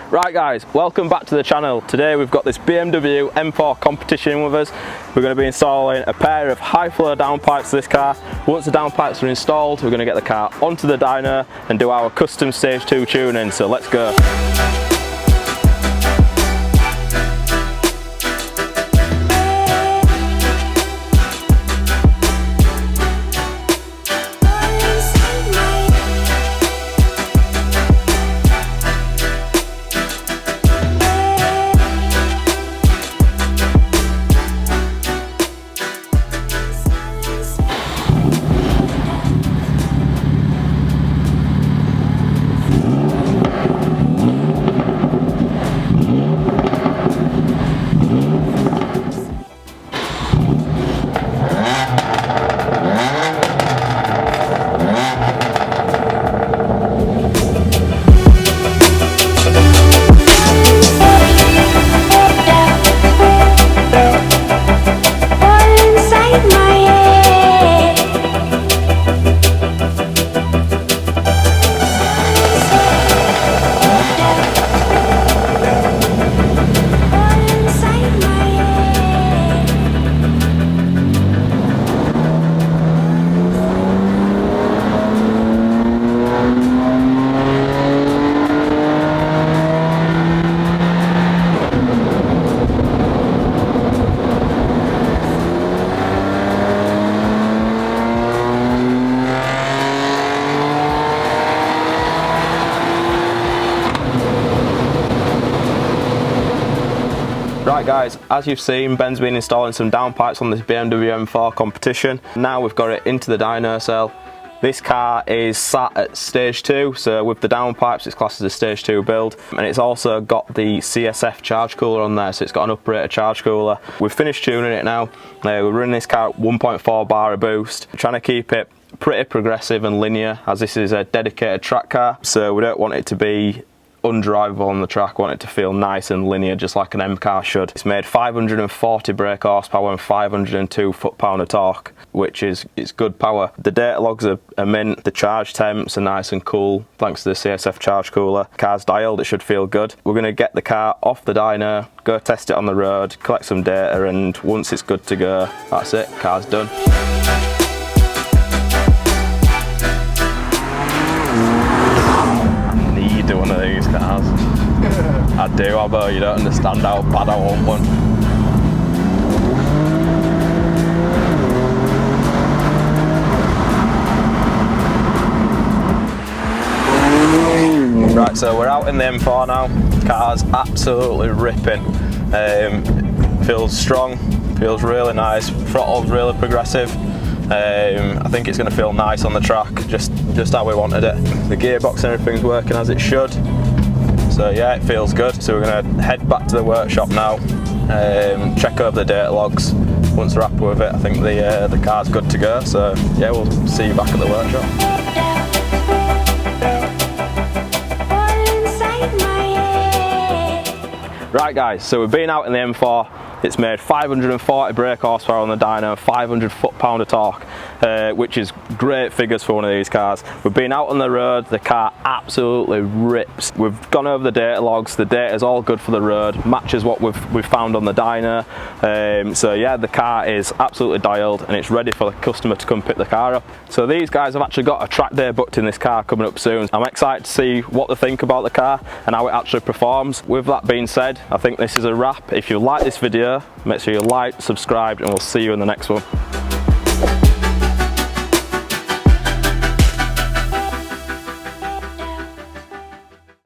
Right guys, welcome back to the channel. Today we've got this BMW M4 competition with us. We're going to be installing a pair of high flow downpipes to this car. Once the downpipes are installed, we're going to get the car onto the dyno and do our custom stage 2 tuning, so let's go. Right guys, as you've seen, Ben's been installing some downpipes on this BMW M4 competition. Now we've got it into the dyno cell. This car is sat at stage 2, so with the downpipes it's classed as a stage 2 build, and it's also got the CSF charge cooler on there, so it's got an uprated charge cooler. We've finished tuning it now. We're running this car at 1.4 bar of boost. We're trying to keep it pretty progressive and linear, as this is a dedicated track car, so we don't want it to be undrivable on the track. We want it to feel nice and linear, just like an M car should. It's made 540 brake horsepower and 502 foot-pound of torque, which is good power. The data logs are mint, the charge temps are nice and cool thanks to the CSF charge cooler. Car's dialed, it should feel good. We're going to get the car off the dyno, go test it on the road, collect some data, and once it's good to go, that's it, car's done. One of these cars. I do, although you don't understand how bad I want one. Right, so we're out in the M4 now. Car's absolutely ripping. Feels strong, feels really nice, throttle's really progressive. I think it's going to feel nice on the track, just how we wanted it. The gearbox and everything's working as it should, so yeah, it feels good. So we're going to head back to the workshop now, check over the data logs. Once we're happy with it, I think the car's good to go, so yeah, we'll see you back at the workshop. Right guys, so we've been out in the M4. It's made 540 brake horsepower on the dyno, 500 foot-pound of torque, which is great figures for one of these cars. We've been out on the road, the car absolutely rips. We've gone over the data logs, the data's all good for the road, matches what we've found on the dyno. So yeah, the car is absolutely dialed and it's ready for the customer to come pick the car up. So these guys have actually got a track day booked in this car coming up soon. I'm excited to see what they think about the car and how it actually performs. With that being said, I think this is a wrap. If you like this video, make sure you like, subscribe, and we'll see you in the next one.